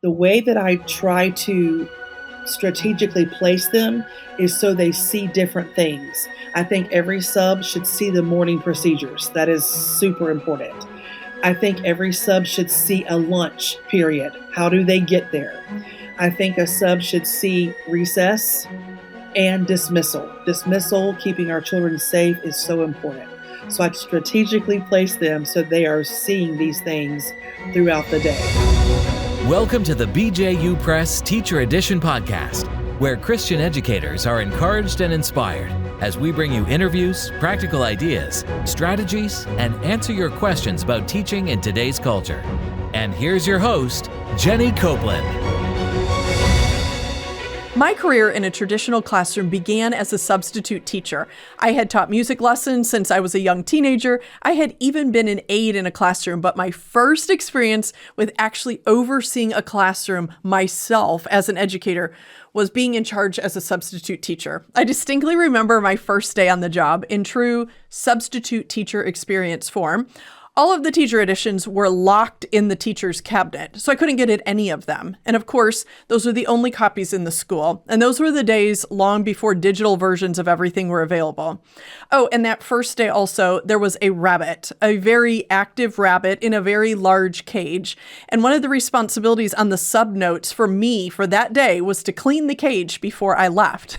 The way that I try to strategically place them is so they see different things. I think every sub should see the morning procedures. That is super important. I think every sub should see a lunch period. How do they get there? I think a sub should see recess and dismissal. Dismissal, keeping our children safe, is so important. So I strategically place them so they are seeing these things throughout the day. Welcome to the BJU Press Teacher Edition podcast, where Christian educators are encouraged and inspired as we bring you interviews, practical ideas, strategies, and answer your questions about teaching in today's culture. And here's your host, Jenny Copeland. My career in a traditional classroom began as a substitute teacher. I had taught music lessons since I was a young teenager. I had even been an aide in a classroom, but my first experience with actually overseeing a classroom myself as an educator was being in charge as a substitute teacher. I distinctly remember my first day on the job in true substitute teacher experience form. All of the teacher editions were locked in the teacher's cabinet, so I couldn't get at any of them. And of course, those were the only copies in the school. And those were the days long before digital versions of everything were available. Oh, and that first day also, there was a rabbit, a very active rabbit in a very large cage. And one of the responsibilities on the sub notes for me for that day was to clean the cage before I left.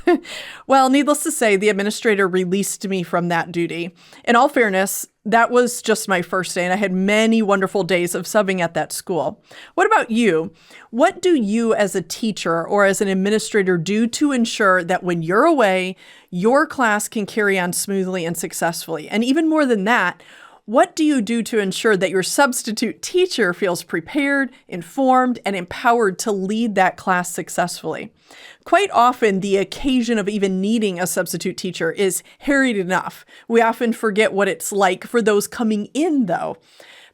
Well, needless to say, the administrator released me from that duty. In all fairness, that was just my first day, and I had many wonderful days of subbing at that school. What about you? What do you as a teacher or as an administrator do to ensure that when you're away, your class can carry on smoothly and successfully? And even more than that, what do you do to ensure that your substitute teacher feels prepared, informed, and empowered to lead that class successfully? Quite often, the occasion of even needing a substitute teacher is harried enough. We often forget what it's like for those coming in, though.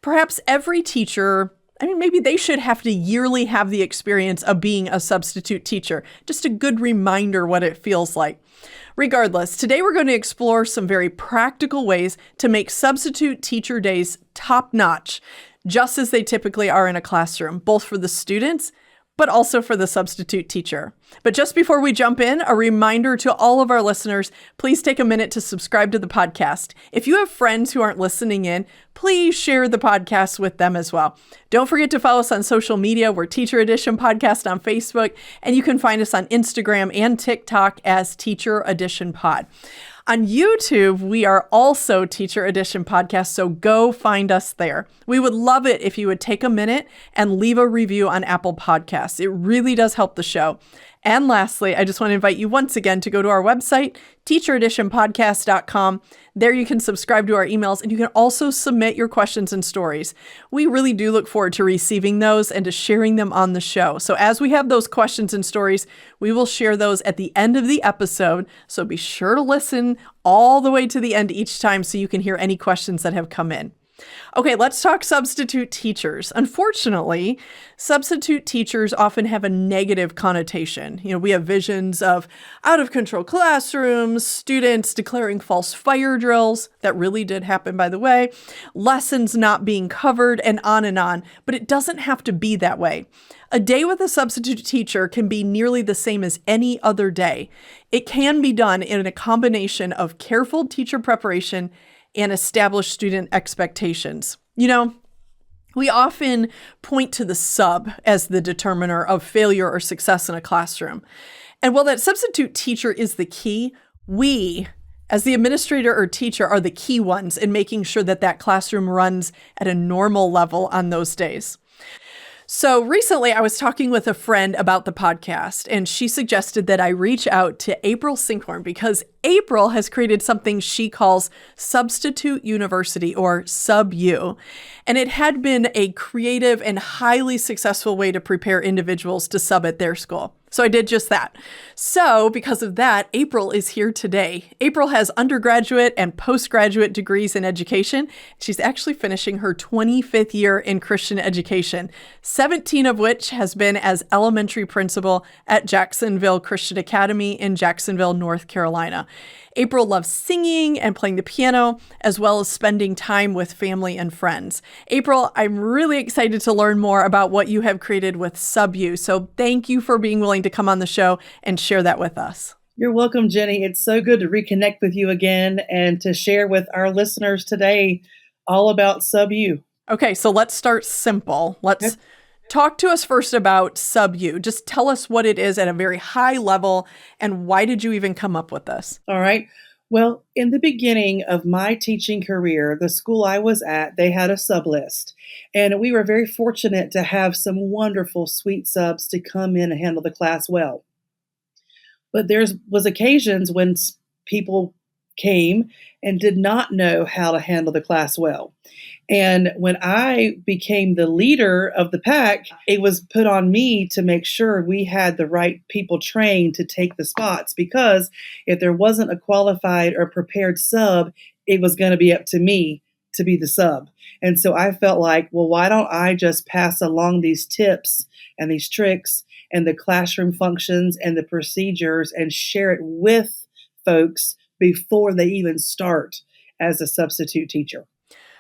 Perhaps every teacher, maybe they should have to yearly have the experience of being a substitute teacher. Just a good reminder what it feels like. Regardless, today we're going to explore some very practical ways to make substitute teacher days top-notch, just as they typically are in a classroom, both for the students, but also for the substitute teacher. But just before we jump in, a reminder to all of our listeners, please take a minute to subscribe to the podcast. If you have friends who aren't listening in, please share the podcast with them as well. Don't forget to follow us on social media. We're Teacher Edition Podcast on Facebook, and you can find us on Instagram and TikTok as Teacher Edition Pod. On YouTube, we are also Teacher Edition Podcast, so go find us there. We would love it if you would take a minute and leave a review on Apple Podcasts. It really does help the show. And lastly, I just want to invite you once again to go to our website, teachereditionpodcast.com. There you can subscribe to our emails, and you can also submit your questions and stories. We really do look forward to receiving those and to sharing them on the show. So as we have those questions and stories, we will share those at the end of the episode. So be sure to listen all the way to the end each time so you can hear any questions that have come in. Okay, let's talk substitute teachers. Unfortunately, substitute teachers often have a negative connotation. We have visions of out-of-control classrooms, students declaring false fire drills. That really did happen, by the way. Lessons not being covered, and on. But it doesn't have to be that way. A day with a substitute teacher can be nearly the same as any other day. It can be done in a combination of careful teacher preparation and establish student expectations. We often point to the sub as the determiner of failure or success in a classroom. And while that substitute teacher is the key, we, as the administrator or teacher, are the key ones in making sure that that classroom runs at a normal level on those days. So recently I was talking with a friend about the podcast, and she suggested that I reach out to April Sinkhorn because April has created something she calls Substitute University, or Sub-U. And it had been a creative and highly successful way to prepare individuals to sub at their school. So I did just that. So because of that, April is here today. April has undergraduate and postgraduate degrees in education. She's actually finishing her 25th year in Christian education, 17 of which has been as elementary principal at Jacksonville Christian Academy in Jacksonville, North Carolina. April loves singing and playing the piano, as well as spending time with family and friends. April, I'm really excited to learn more about what you have created with SubU. So thank you for being willing to come on the show and share that with us. You're welcome, Jenny. It's so good to reconnect with you again and to share with our listeners today all about SubU. Okay, so let's start simple. Let's talk to us first about SubU. Just tell us what it is at a very high level and why did you even come up with this? All right. Well, in the beginning of my teaching career, the school I was at, they had a sub list. And we were very fortunate to have some wonderful, sweet subs to come in and handle the class well. But there was occasions when people came and did not know how to handle the class well. And when I became the leader of the pack, it was put on me to make sure we had the right people trained to take the spots, because if there wasn't a qualified or prepared sub, it was going to be up to me to be the sub. And so I felt like, well, why don't I just pass along these tips and these tricks and the classroom functions and the procedures and share it with folks before they even start as a substitute teacher.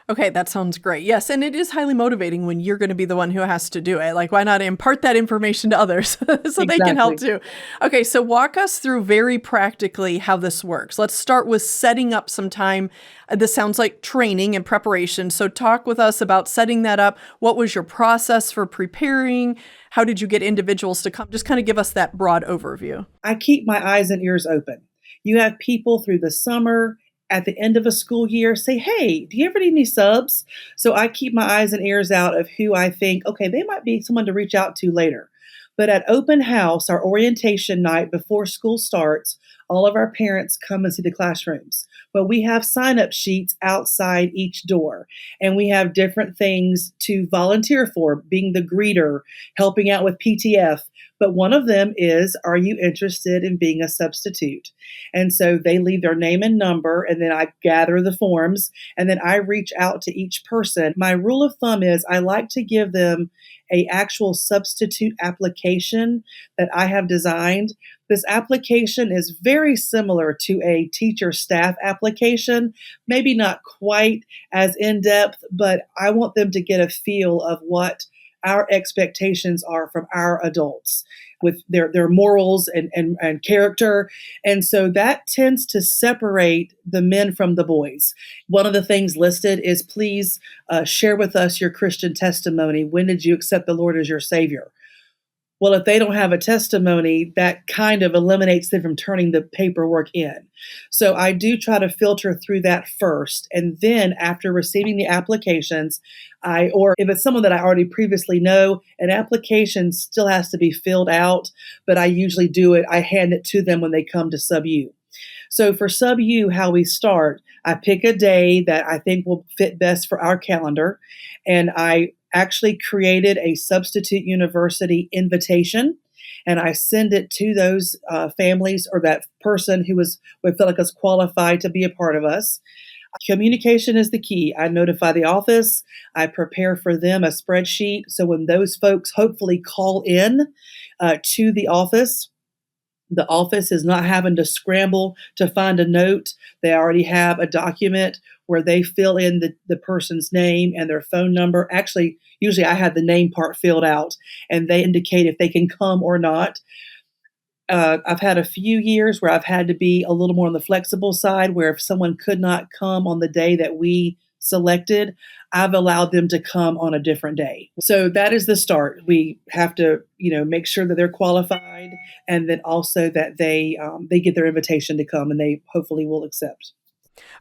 Okay, that sounds great. Yes, and it is highly motivating when you're going to be the one who has to do it. Like, why not impart that information to others so they can help too? Okay, so walk us through very practically how this works. Let's start with setting up some time. This sounds like training and preparation. So talk with us about setting that up. What was your process for preparing? How did you get individuals to come? Just kind of give us that broad overview. I keep my eyes and ears open. You have people through the summer, at the end of a school year, say, hey, do you ever need any subs? So I keep my eyes and ears out of who I think, okay, they might be someone to reach out to later. But at open house, our orientation night before school starts, all of our parents come and see the classrooms. But we have sign-up sheets outside each door, and we have different things to volunteer for, being the greeter, helping out with PTF. But one of them is, are you interested in being a substitute? And so they leave their name and number, and then I gather the forms, and then I reach out to each person. My rule of thumb is I like to give them an actual substitute application that I have designed. This application is very similar to a teacher staff application, maybe not quite as in-depth, but I want them to get a feel of what our expectations are from our adults with their morals and character. And so that tends to separate the men from the boys. One of the things listed is please share with us your Christian testimony. When did you accept the Lord as your Savior? Well, if they don't have a testimony, that kind of eliminates them from turning the paperwork in. So I do try to filter through that first. And then after receiving the applications, or if it's someone that I already previously know, an application still has to be filled out, but I usually do it. I hand it to them when they come to SubU. So for SubU, how we start, I pick a day that I think will fit best for our calendar, and I actually created a substitute university invitation, and I send it to those families or that person who would feel like is qualified to be a part of us. Communication is the key. I notify the office. I prepare for them a spreadsheet. So when those folks hopefully call in to the office is not having to scramble to find a note. They already have a document where they fill in the person's name and their phone number. Actually, usually I have the name part filled out, and they indicate if they can come or not. I've had a few years where I've had to be a little more on the flexible side, where if someone could not come on the day that we selected, I've allowed them to come on a different day. So that is the start. We have to, make sure that they're qualified, and then also that they get their invitation to come, and they hopefully will accept.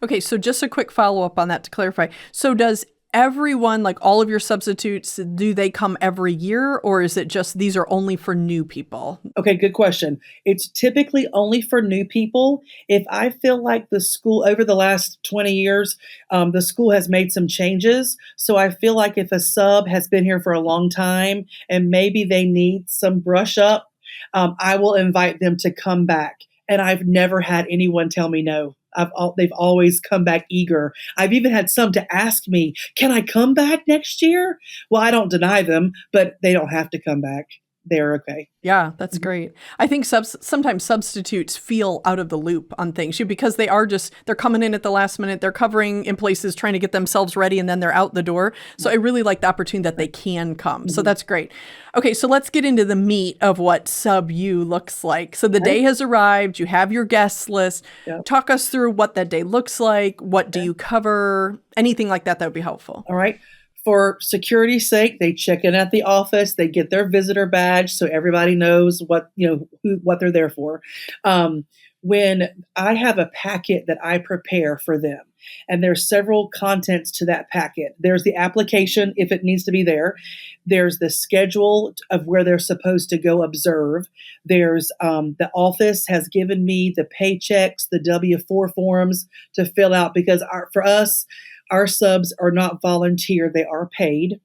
Okay, so just a quick follow-up on that to clarify. So does everyone, like all of your substitutes, do they come every year, or is it just these are only for new people? Okay, good question. It's typically only for new people. If I feel like the school over the last 20 years, the school has made some changes. So I feel like if a sub has been here for a long time and maybe they need some brush up, I will invite them to come back. And I've never had anyone tell me no. They've always come back eager. I've even had some to ask me, can I come back next year? Well, I don't deny them, but they don't have to come back. they're okay. Yeah, that's great. I think sometimes substitutes feel out of the loop on things because they're coming in at the last minute. They're covering in places, trying to get themselves ready, and then they're out the door. So I really like the opportunity that they can come. So that's great. Okay, so let's get into the meat of what Sub U looks like. So the day has arrived. You have your guest list. Yep. Talk us through what that day looks like. What do you cover? Anything like that would be helpful. All right. For security's sake, they check in at the office. They get their visitor badge, so everybody knows what they're there for. When I have a packet that I prepare for them, and there's several contents to that packet. There's the application if it needs to be there. There's the schedule of where they're supposed to go observe. There's the office has given me the paychecks, the W-4 forms to fill out because for us. Our subs are not volunteer, they are paid.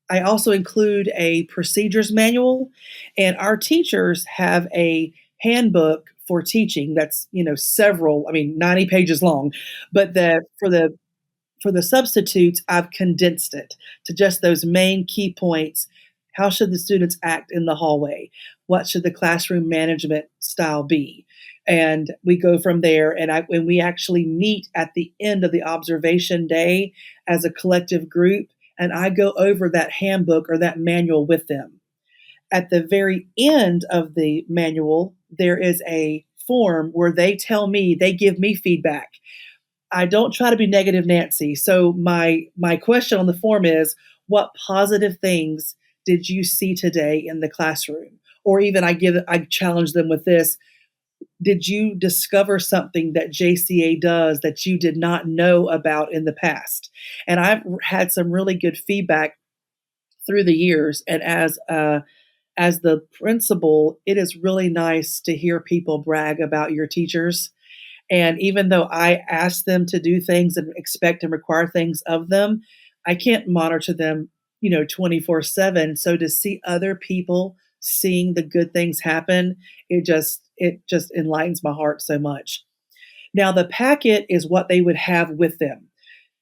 I also include a procedures manual, and our teachers have a handbook for teaching that's, 90 pages long. But for the substitutes, I've condensed it to just those main key points. How should the students act in the hallway? What should the classroom management style be? And we go from there. And when we actually meet at the end of the observation day as a collective group, and I go over that handbook or that manual with them. At the very end of the manual, there is a form where they give me feedback. I don't try to be negative Nancy. So my question on the form is, what positive things did you see today in the classroom? Or even I challenge them with this. Did you discover something that JCA does that you did not know about in the past? And I've had some really good feedback through the years. And as the principal, it is really nice to hear people brag about your teachers. And even though I ask them to do things and expect and require things of them, I can't monitor them, 24/7. So to see other people seeing the good things happen, it just enlightens my heart so much. Now, the packet is what they would have with them.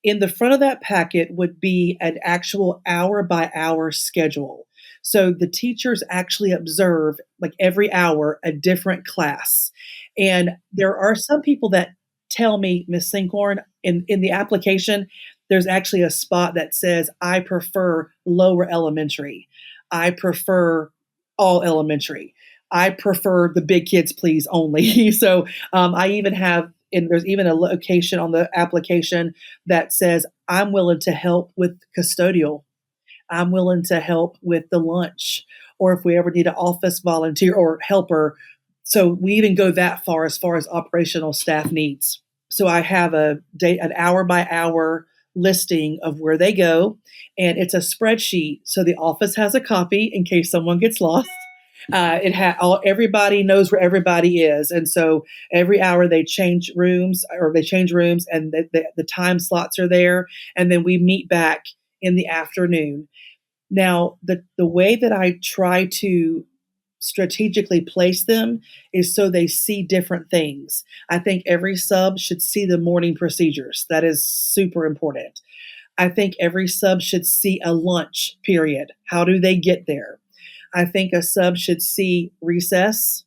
In the front of that packet would be an actual hour by hour schedule. So the teachers actually observe, like every hour, a different class. And there are some people that tell me, Miss Sinkhorn, in the application, there's actually a spot that says, I prefer lower elementary. I prefer all elementary. I prefer the big kids, please, only. So I even have, and there's even a location on the application that says, I'm willing to help with custodial. I'm willing to help with the lunch, or if we ever need an office volunteer or helper. So we even go that far as operational staff needs. So I have an hour by hour listing of where they go, and it's a spreadsheet. So the office has a copy in case someone gets lost. Everybody knows where everybody is, and so every hour they change rooms, and the time slots are there, and then we meet back in the afternoon. Now, the way that I try to strategically place them is so they see different things. I think every sub should see the morning procedures. That is super important. I think every sub should see a lunch period. How do they get there? I think a sub should see recess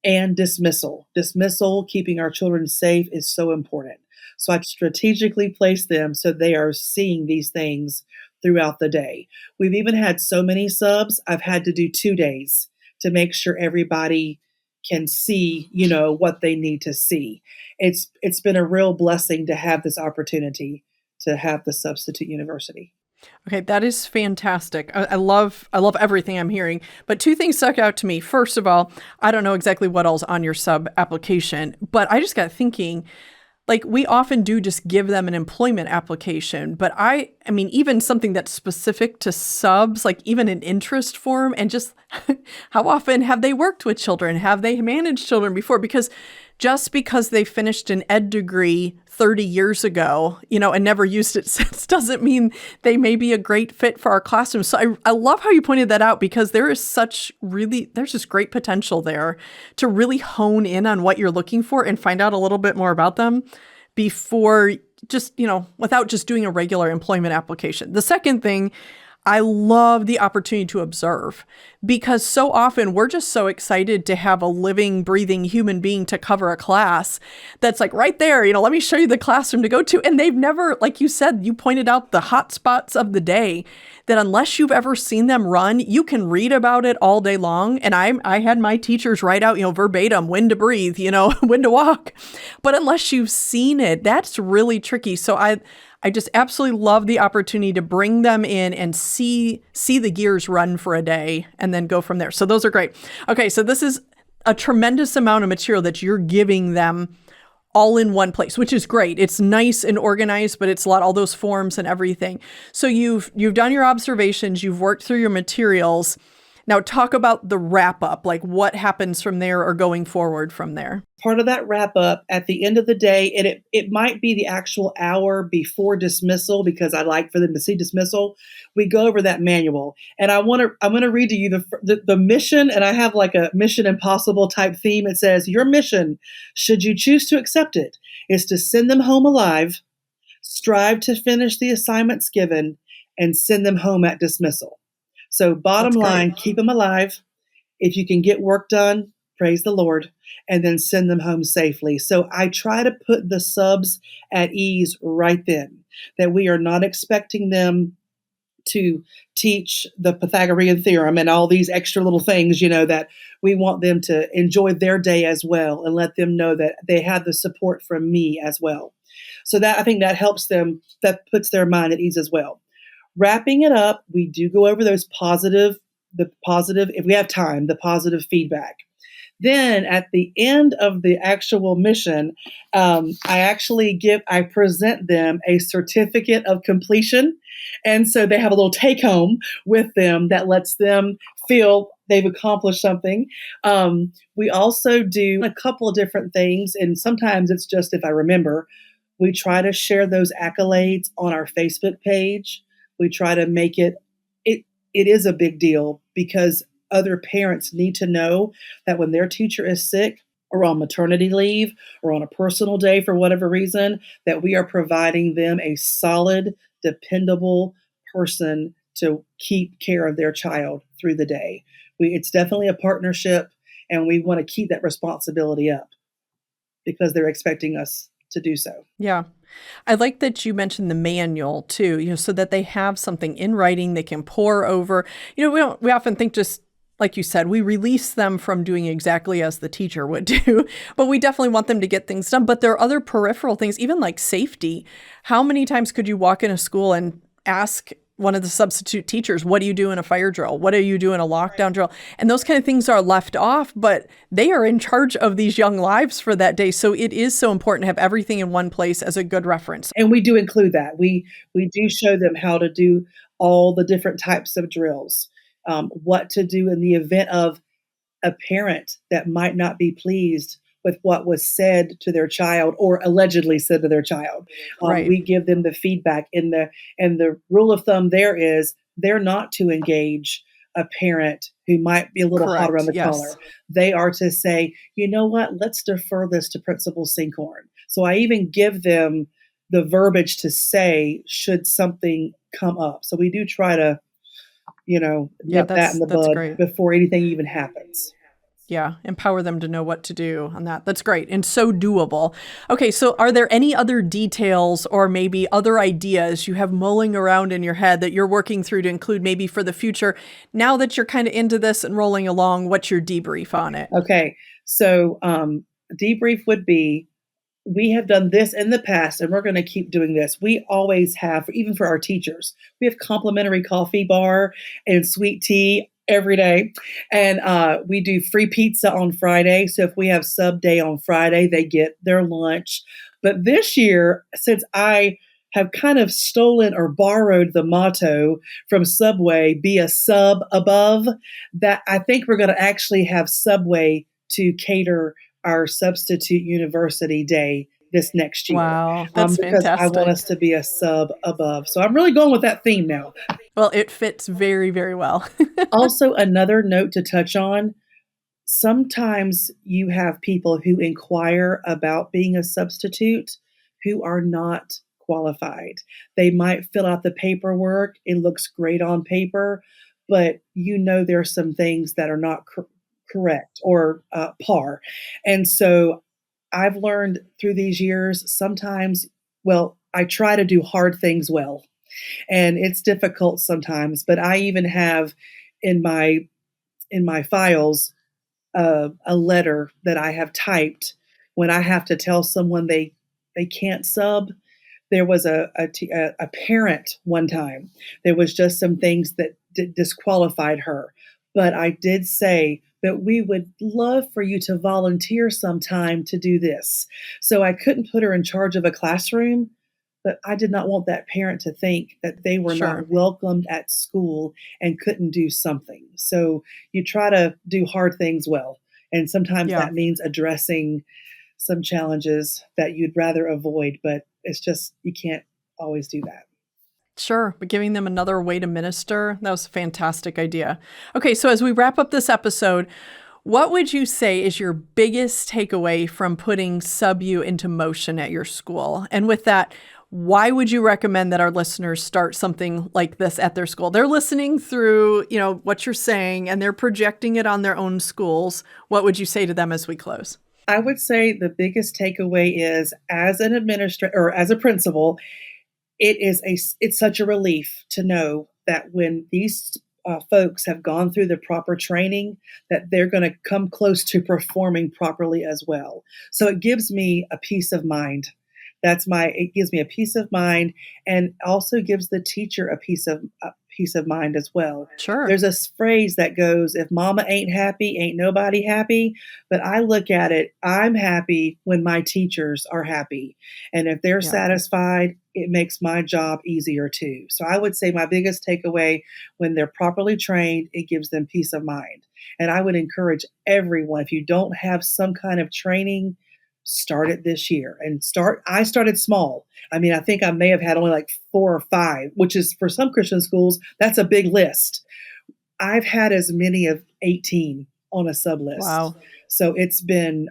and dismissal. Dismissal, keeping our children safe, is so important. So I strategically place them so they are seeing these things throughout the day. We've even had so many subs, I've had to do 2 days to make sure everybody can see, what they need to see. It's been a real blessing to have this opportunity to have the substitute university. Okay, that is fantastic. I love everything I'm hearing. But 2 things stuck out to me. First of all, I don't know exactly what all's on your sub application, but I just got thinking, like, we often do just give them an employment application, but I mean, even something that's specific to subs, like even an interest form, and just how often have they worked with children? Have they managed children before? Because just because they finished an ed degree 30 years ago, and never used it since, doesn't mean they may be a great fit for our classroom. So I love how you pointed that out, because there's just great potential there to really hone in on what you're looking for and find out a little bit more about them before just, without just doing a regular employment application. The second thing, I love the opportunity to observe because so often we're just so excited to have a living, breathing human being to cover a class that's like right there, let me show you the classroom to go to. And they've never, like you said, you pointed out the hot spots of the day that unless you've ever seen them run, you can read about it all day long. And I had my teachers write out, verbatim, when to breathe, when to walk. But unless you've seen it, that's really tricky. So I just absolutely love the opportunity to bring them in and see the gears run for a day and then go from there. So those are great. Okay, so this is a tremendous amount of material that you're giving them all in one place, which is great. It's nice and organized, but it's all those forms and everything. So you've done your observations, you've worked through your materials. Now talk about the wrap up, like what happens from there or going forward from there. Part of that wrap up at the end of the day, and it might be the actual hour before dismissal, because I like for them to see dismissal. We go over that manual, and I'm going to read to you the mission, and I have like a Mission Impossible type theme. It says, your mission, should you choose to accept it, is to send them home alive, strive to finish the assignments given, and send them home at dismissal. So bottom line, keep them alive. If you can get work done, praise the Lord, and then send them home safely. So I try to put the subs at ease right then, that we are not expecting them to teach the Pythagorean theorem and all these extra little things, that we want them to enjoy their day as well and let them know that they have the support from me as well. So that I think that helps them, that puts their mind at ease as well. Wrapping it up, we do go over the positive, if we have time, the positive feedback. Then at the end of the actual mission, I present them a certificate of completion. And so they have a little take home with them that lets them feel they've accomplished something. We also do a couple of different things. And sometimes it's just, if I remember, we try to share those accolades on our Facebook page. We try to make it is a big deal because other parents need to know that when their teacher is sick or on maternity leave or on a personal day for whatever reason, that we are providing them a solid, dependable person to keep care of their child through the day. It's definitely a partnership, and we want to keep that responsibility up because they're expecting us to do so. Yeah. I like that you mentioned the manual too, so that they have something in writing they can pore over. We often think, just like you said, we release them from doing exactly as the teacher would do, but we definitely want them to get things done. But there are other peripheral things, even like safety. How many times could you walk in a school and ask one of the substitute teachers, what do you do in a fire drill? What do you do in a lockdown drill? And those kind of things are left off, but they are in charge of these young lives for that day. So it is so important to have everything in one place as a good reference. And we do include that. We do show them how to do all the different types of drills, what to do in the event of a parent that might not be pleased with what was said to their child or allegedly said to their child. Right. We give them the feedback, and the rule of thumb there is they're not to engage a parent who might be a little hot around the collar. They are to say, you know what, let's defer this to Principal Sinkhorn. So I even give them the verbiage to say, should something come up. So we do try to, nip that in the bud before anything even happens. Yeah, empower them to know what to do on that. That's great and so doable. Okay, so are there any other details or maybe other ideas you have mulling around in your head that you're working through to include maybe for the future? Now that you're kind of into this and rolling along, what's your debrief on it? Okay, so debrief would be, we have done this in the past and we're going to keep doing this. We always have, even for our teachers, we have complimentary coffee bar and sweet tea every day. And we do free pizza on Friday. So if we have sub day on Friday, they get their lunch. But this year, since I have kind of stolen or borrowed the motto from Subway, be a sub above, that I think we're going to actually have Subway to cater our substitute university day this next year. Wow, that's because fantastic. I want us to be a sub above. So I'm really going with that theme now. Well, it fits very, very well. Also, another note to touch on, sometimes you have people who inquire about being a substitute who are not qualified. They might fill out the paperwork. It looks great on paper, but there are some things that are not correct or par. And so I've learned through these years, sometimes, I try to do hard things well, and it's difficult sometimes, but I even have in my files a letter that I have typed when I have to tell someone they can't sub. There was a parent one time. There was just some things that disqualified her, but I did say that we would love for you to volunteer sometime to do this. So I couldn't put her in charge of a classroom, but I did not want that parent to think that they were Sure. not welcomed at school and couldn't do something. So you try to do hard things well. And sometimes Yeah. that means addressing some challenges that you'd rather avoid, but it's just, you can't always do that. Sure, but giving them another way to minister, that was a fantastic idea. Okay, so as we wrap up this episode, what would you say is your biggest takeaway from putting SubU into motion at your school? And with that, why would you recommend that our listeners start something like this at their school? They're listening through, what you're saying, and they're projecting it on their own schools. What would you say to them as we close? I would say the biggest takeaway is, as an administrator or as a principal, it's such a relief to know that when these folks have gone through the proper training, that they're going to come close to performing properly as well. So it gives me a peace of mind. It gives me a peace of mind, and also gives the teacher a peace of mind as well. Sure. There's a phrase that goes, if mama ain't happy, ain't nobody happy. But I look at it, I'm happy when my teachers are happy. And if they're satisfied, it makes my job easier too. So I would say my biggest takeaway, when they're properly trained, it gives them peace of mind. And I would encourage everyone, if you don't have some kind of training, start it this year I started small. I mean, I think I may have had only like 4 or 5, which is, for some Christian schools, that's a big list. I've had as many of 18 on a sub list. Wow. So it's been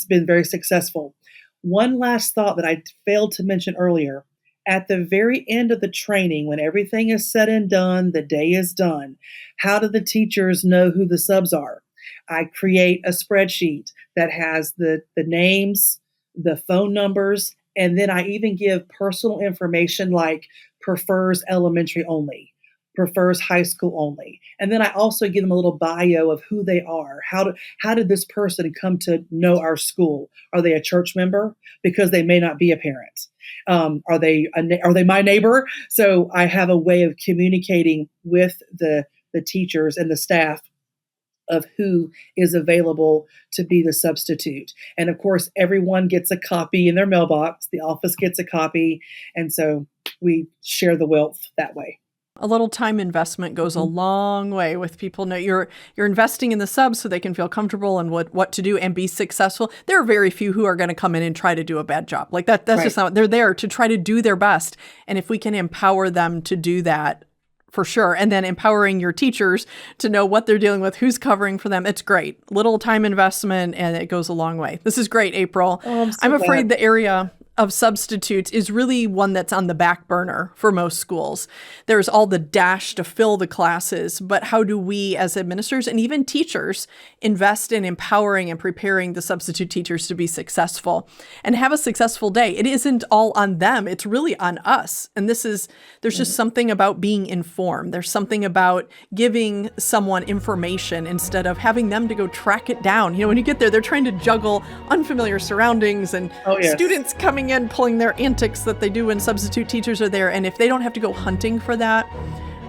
very successful. One last thought that I failed to mention earlier: at the very end of the training, when everything is said and done, the day is done, how do the teachers know who the subs are? I create a spreadsheet that has the names, the phone numbers, and then I even give personal information like prefers elementary only, prefers high school only. And then I also give them a little bio of who they are. How did this person come to know our school? Are they a church member? Because they may not be a parent. Are they my neighbor? So I have a way of communicating with the teachers and the staff of who is available to be the substitute. And of course, everyone gets a copy in their mailbox. The office gets a copy. And so we share the wealth that way. A little time investment goes a long way with people. Know you're investing in the subs so they can feel comfortable and what to do and be successful. There are very few who are going to come in and try to do a bad job. Like that's Right. just not, they're there to try to do their best. And if we can empower them to do that, for sure. And then empowering your teachers to know what they're dealing with, who's covering for them. It's great. Little time investment, and it goes a long way. This is great, April. Oh, I'm afraid the area of substitutes is really one that's on the back burner for most schools. There's all the dash to fill the classes, but how do we as administrators and even teachers invest in empowering and preparing the substitute teachers to be successful and have a successful day? It isn't all on them. It's really on us. And there's just something about being informed. There's something about giving someone information instead of having them to go track it down. When you get there, they're trying to juggle unfamiliar surroundings and students coming in, pulling their antics that they do when substitute teachers are there. And if they don't have to go hunting for that,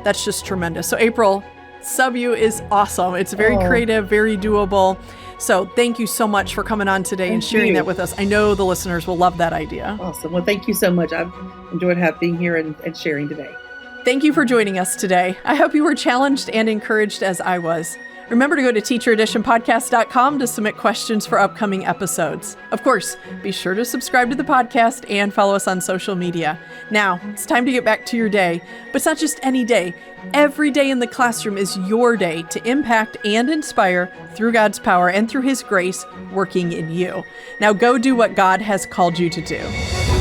that's just tremendous. So April, SubU is awesome. It's very creative, very doable. So thank you so much for coming on today and sharing that with us. I know the listeners will love that idea. Awesome. Well, thank you so much. I've enjoyed being here and sharing today. Thank you for joining us today. I hope you were challenged and encouraged as I was. Remember to go to teachereditionpodcast.com to submit questions for upcoming episodes. Of course, be sure to subscribe to the podcast and follow us on social media. Now, it's time to get back to your day, but it's not just any day. Every day in the classroom is your day to impact and inspire through God's power and through His grace working in you. Now go do what God has called you to do.